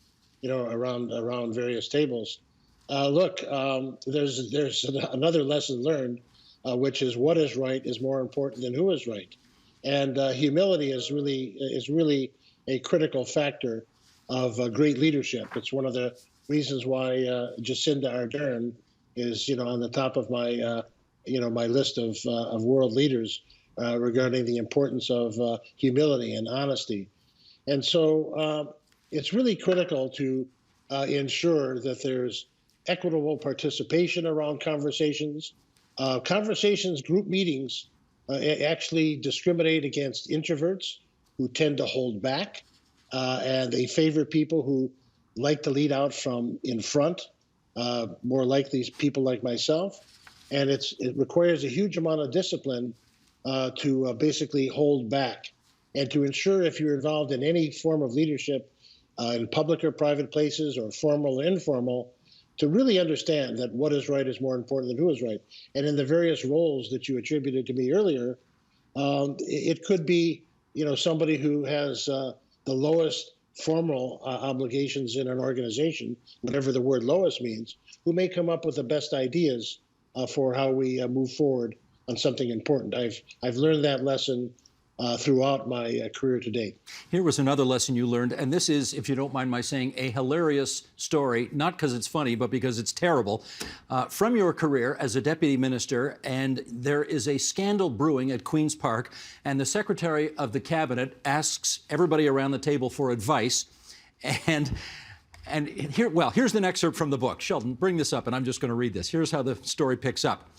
around various tables. Look, there's another lesson learned, which is what is right is more important than who is right. And humility is really a critical factor of great leadership. It's one of the reasons why Jacinda Ardern is, on the top of my, my list of world leaders regarding the importance of humility and honesty. And so it's really critical to ensure that there's equitable participation around conversations. Group meetings actually discriminate against introverts who tend to hold back, and they favor people who like to lead out from in front, more likely people like myself. And it requires a huge amount of discipline to basically hold back, and to ensure, if you're involved in any form of leadership in public or private places, or formal or informal, to really understand that what is right is more important than who is right. And in the various roles that you attributed to me earlier, it could be, somebody who has the lowest formal obligations in an organization, whatever the word lowest means, who may come up with the best ideas for how we move forward on something important. I've learned that lesson throughout my career to date. Here was another lesson you learned, and this is, if you don't mind my saying, a hilarious story, not because it's funny, but because it's terrible, from your career as a deputy minister. And there is a scandal brewing at Queen's Park, and the Secretary of the Cabinet asks everybody around the table for advice. And here's an excerpt from the book. Sheldon, bring this up, and I'm just going to read this. Here's how the story picks up.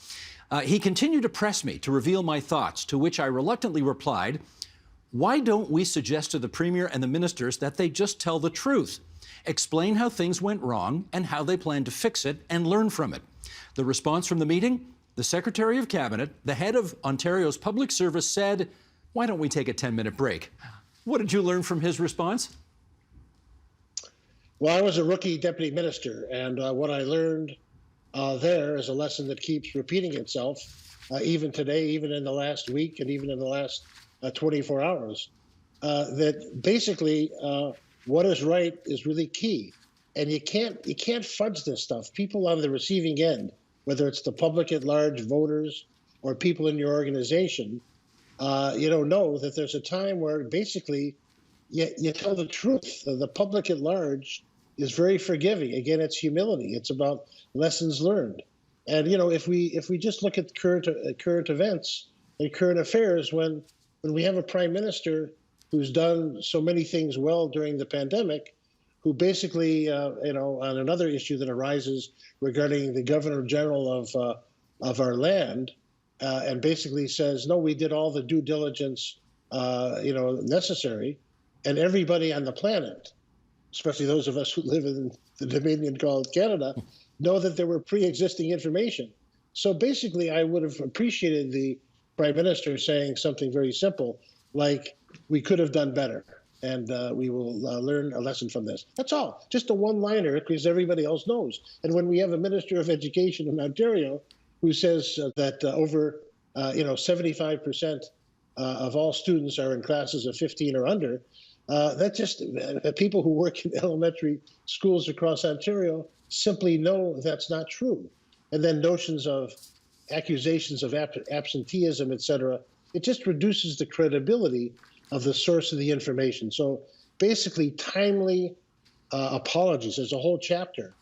He continued to press me to reveal my thoughts, to which I reluctantly replied, "Why don't we suggest to the Premier and the ministers that they just tell the truth, explain how things went wrong and how they plan to fix it, and learn from it?" The response from the meeting? The Secretary of Cabinet, the head of Ontario's public service, said, "Why don't we take a 10-minute break?" What did you learn from his response? Well, I was a rookie deputy minister, and what I learned there is a lesson that keeps repeating itself, even today, even in the last week, and even in the last 24 hours. That basically, what is right is really key, and you can't fudge this stuff. People on the receiving end, whether it's the public at large, voters, or people in your organization, know that there's a time where basically you tell the truth. The public at large is very forgiving. Again, it's humility. It's about lessons learned. And if we just look at current events and current affairs, when we have a prime minister who's done so many things well during the pandemic, who basically, on another issue that arises regarding the governor general of our land, and basically says, no, we did all the due diligence, necessary, and everybody on the planet, especially those of us who live in the dominion called Canada, know that there were pre-existing information. So basically, I would have appreciated the prime minister saying something very simple, like, we could have done better, and we will learn a lesson from this. That's all. Just a one-liner, because everybody else knows. And when we have a minister of education in Ontario who says that over 75% of all students are in classes of 15 or under, that just people who work in elementary schools across Ontario simply know that's not true. And then notions of accusations of absenteeism, et cetera, it just reduces the credibility of the source of the information. So basically, timely apologies. There's a whole chapter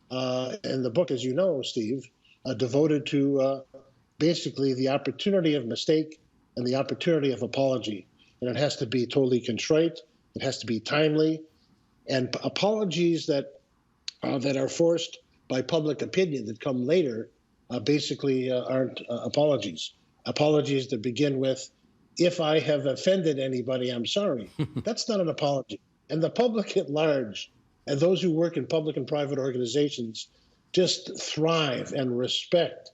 in the book, as you know, Steve, devoted to basically the opportunity of mistake and the opportunity of apology. And it has to be totally contrite. It has to be timely. And apologies that are forced by public opinion that come later basically aren't apologies. Apologies that begin with, if I have offended anybody, I'm sorry. That's not an apology. And the public at large, and those who work in public and private organizations, just thrive and respect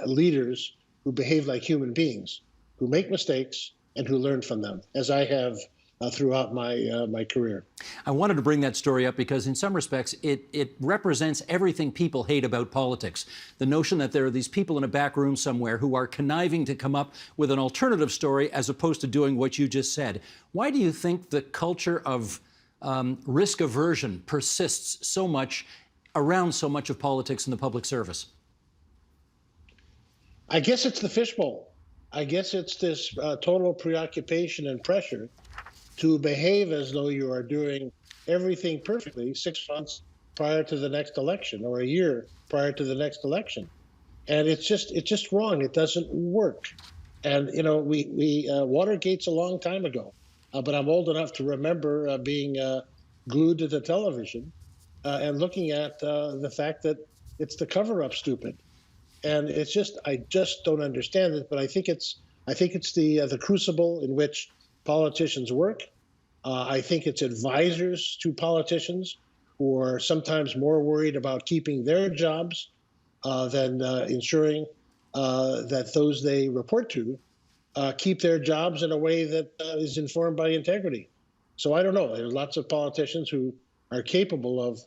leaders who behave like human beings, who make mistakes and who learn from them, as I have throughout my career. I wanted to bring that story up because in some respects it represents everything people hate about politics. The notion that there are these people in a back room somewhere who are conniving to come up with an alternative story as opposed to doing what you just said. Why do you think the culture of risk aversion persists so much around so much of politics and the public service? I guess it's the fishbowl. I guess it's this total preoccupation and pressure to behave as though you are doing everything perfectly 6 months prior to the next election or a year prior to the next election. And it's just wrong. It doesn't work. And, we Watergate's a long time ago, but I'm old enough to remember being glued to the television and looking at the fact that it's the cover-up, stupid. And I just don't understand it. But I think it's the crucible in which politicians work. I think it's advisors to politicians who are sometimes more worried about keeping their jobs than ensuring that those they report to keep their jobs in a way that is informed by integrity. So I don't know. There are lots of politicians who are capable of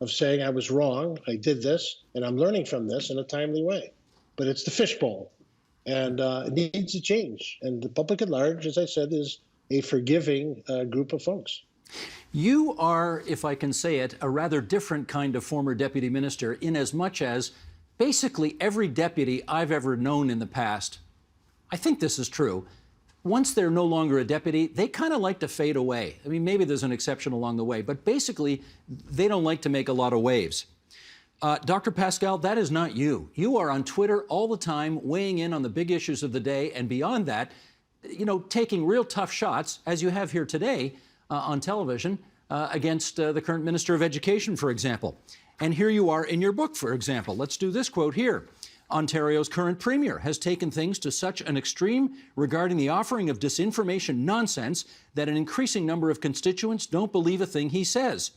saying, I was wrong, I did this, and I'm learning from this in a timely way. But it's the fishbowl, and it needs to change. And the public at large, as I said, is a forgiving group of folks. You are, if I can say it, a rather different kind of former deputy minister, in as much as basically every deputy I've ever known in the past, I think this is true, once they're no longer a deputy, they kind of like to fade away. I mean, maybe there's an exception along the way, but basically, they don't like to make a lot of waves. Dr. Pascal, that is not you. You are on Twitter all the time, weighing in on the big issues of the day, and beyond that, taking real tough shots, as you have here today on television, against the current Minister of Education, for example. And here you are in your book, for example. Let's do this quote here. Ontario's current premier has taken things to such an extreme regarding the offering of disinformation nonsense that an increasing number of constituents don't believe a thing he says.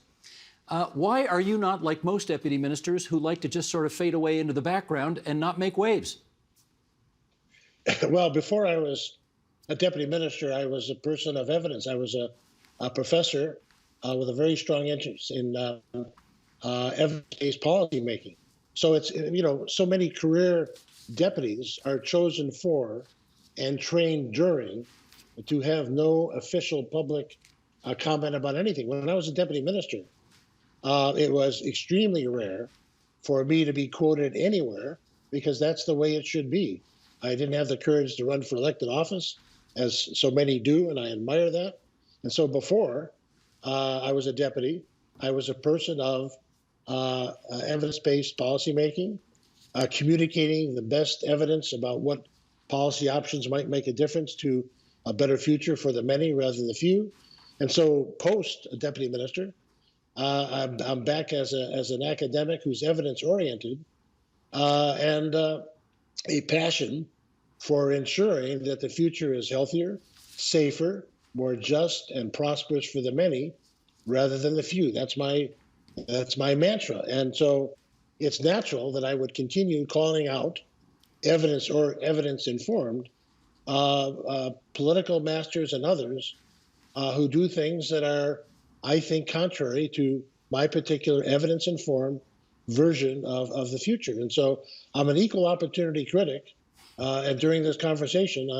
Why are you not like most deputy ministers who like to just sort of fade away into the background and not make waves? Well, before I was a deputy minister, I was a person of evidence. I was a professor with a very strong interest in evidence-based policy making. So it's, so many career deputies are chosen for and trained during to have no official public comment about anything. When I was a deputy minister, it was extremely rare for me to be quoted anywhere because that's the way it should be. I didn't have the courage to run for elected office, as so many do, and I admire that. And so before I was a deputy, I was a person of evidence-based policymaking, communicating the best evidence about what policy options might make a difference to a better future for the many rather than the few. And so post a deputy minister, I'm back as an academic who's evidence-oriented and a passion for ensuring that the future is healthier, safer, more just, and prosperous for the many rather than the few. That's my mantra. And so it's natural that I would continue calling out evidence or evidence-informed political masters and others who do things that are, I think, contrary to my particular evidence-informed version of the future. And so I'm an equal opportunity critic. And during this conversation,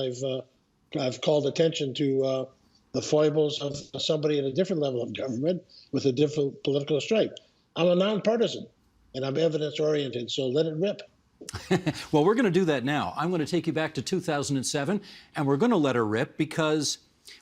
I've called attention to the foibles of somebody at a different level of government with a different political stripe. I'm a nonpartisan, and I'm evidence-oriented, so let it rip. Well, we're going to do that now. I'm going to take you back to 2007, and we're going to let her rip because,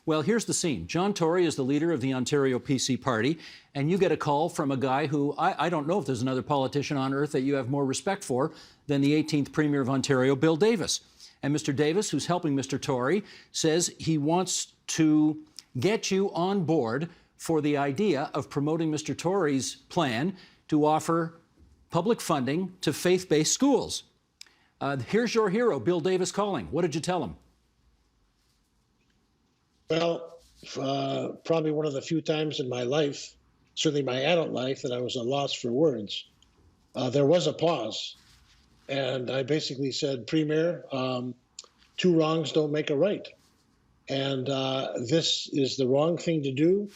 well, here's the scene. John Tory is the leader of the Ontario PC Party, and you get a call from a guy who I don't know if there's another politician on earth that you have more respect for than the 18th Premier of Ontario, Bill Davis. And Mr. Davis, who's helping Mr. Tory, says he wants to get you on board for the idea of promoting Mr. Tory's plan to offer public funding to faith-based schools. Here's your hero, Bill Davis, calling. What did you tell him? Well, probably one of the few times in my life, certainly my adult life, that I was at a loss for words. There was a pause, and I basically said, Premier, two wrongs don't make a right. And this is the wrong thing to do.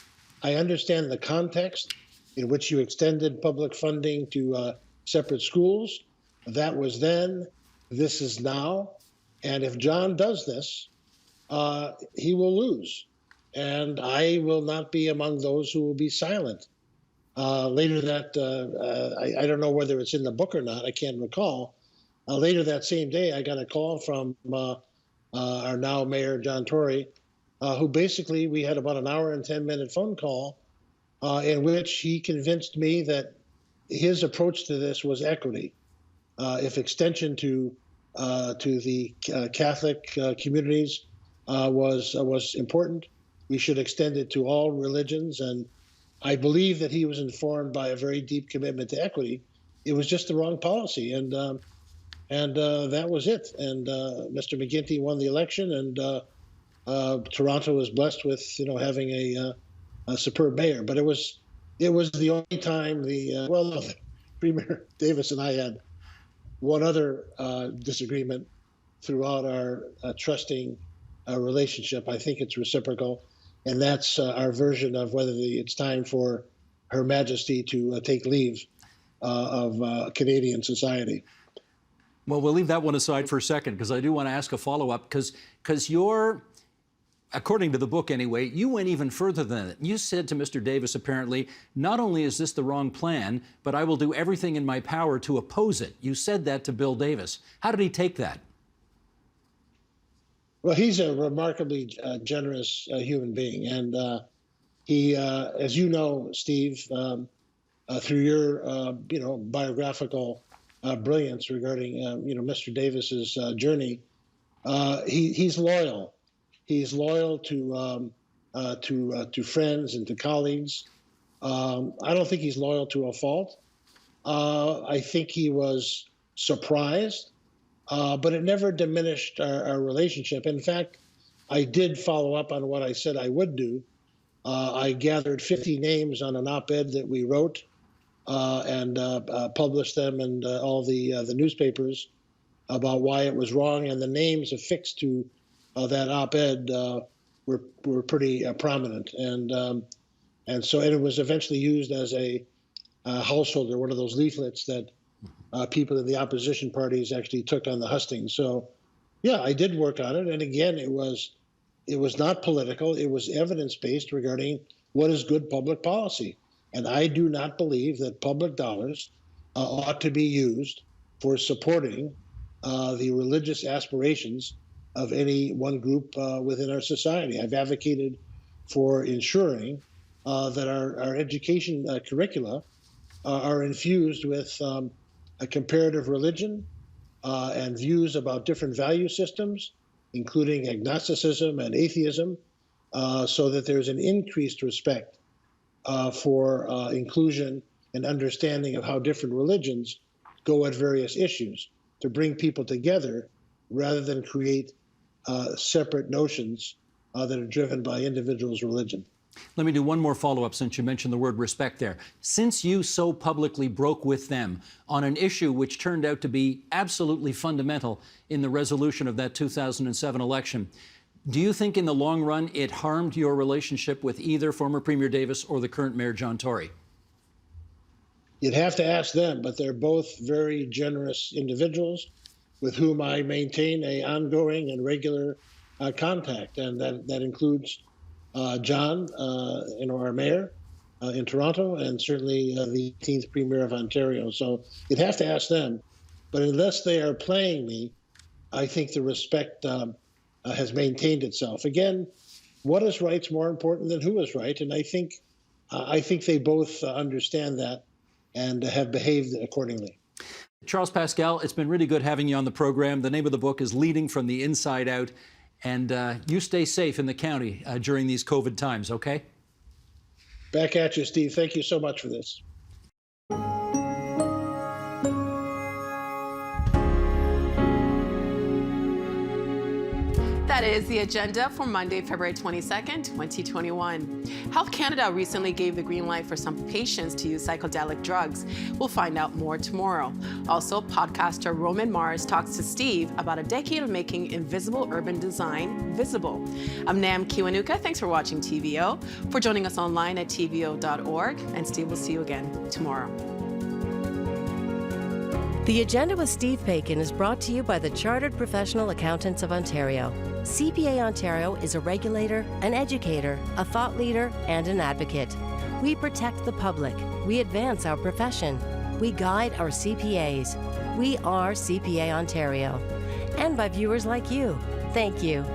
I understand the context in which you extended public funding to separate schools. That was then, this is now. And if John does this, he will lose. And I will not be among those who will be silent. Later that, I don't know whether it's in the book or not, I can't recall. Later that same day, I got a call from our now Mayor, John Tory, who basically, we had about an hour and 10-minute phone call in which he convinced me that his approach to this was equity. If extension to the Catholic communities was important, we should extend it to all religions. And I believe that he was informed by a very deep commitment to equity. It was just the wrong policy, and that was it. And Mr. McGuinty won the election, and Toronto was blessed with having a superb mayor. But it was the only time Premier Davis and I had one other disagreement throughout our trusting relationship. I think it's reciprocal, and that's our version of whether it's time for Her Majesty to take leave of Canadian society. Well, we'll leave that one aside for a second because I do want to ask a follow-up because you're, according to the book anyway, you went even further than it. You said to Mr. Davis, apparently, not only is this the wrong plan, but I will do everything in my power to oppose it. You said that to Bill Davis. How did he take that? Well, he's a remarkably generous human being. And he, as you know, Steve, through your, biographical brilliance regarding, Mr. Davis's journey, he's loyal. He's loyal to friends and to colleagues. I don't think he's loyal to a fault. I think he was surprised, but it never diminished our relationship. In fact, I did follow up on what I said I would do. I gathered 50 names on an op-ed that we wrote and published them in all the newspapers about why it was wrong, and the names affixed to that op-ed were pretty prominent. And And it was eventually used as a householder, one of those leaflets that people in the opposition parties actually took on the hustings. So, yeah, I did work on it. And again, it was not political. It was evidence-based regarding what is good public policy. And I do not believe that public dollars ought to be used for supporting the religious aspirations of any one group within our society. I've advocated for ensuring that our education curricula are infused with a comparative religion and views about different value systems, including agnosticism and atheism, so that there's an increased respect for inclusion and understanding of how different religions go at various issues, to bring people together rather than create separate notions that are driven by individuals' religion. Let me do one more follow-up since you mentioned the word respect there. Since you so publicly broke with them on an issue which turned out to be absolutely fundamental in the resolution of that 2007 election, do you think in the long run it harmed your relationship with either former Premier Davis or the current Mayor John Tory? You'd have to ask them, but they're both very generous individuals with whom I maintain an ongoing and regular contact, and that includes John, our mayor in Toronto, and certainly the 18th Premier of Ontario. So you'd have to ask them. But unless they are playing me, I think the respect has maintained itself. Again, what is right's more important than who is right, and I think they both understand that and have behaved accordingly. Charles Pascal, it's been really good having you on the program. The name of the book is Leading from the Inside Out. And you stay safe in the county during these COVID times, okay? Back at you, Steve. Thank you so much for this. That is the agenda for Monday, February 22nd, 2021. Health Canada recently gave the green light for some patients to use psychedelic drugs. We'll find out more tomorrow. Also, podcaster Roman Mars talks to Steve about a decade of making invisible urban design visible. I'm Nam Kiwanuka. Thanks for watching TVO, for joining us online at tvo.org. And Steve, will see you again tomorrow. The Agenda with Steve Paikin is brought to you by the Chartered Professional Accountants of Ontario. CPA Ontario is a regulator, an educator, a thought leader, and an advocate. We protect the public. We advance our profession. We guide our CPAs. We are CPA Ontario. And by viewers like you. Thank you.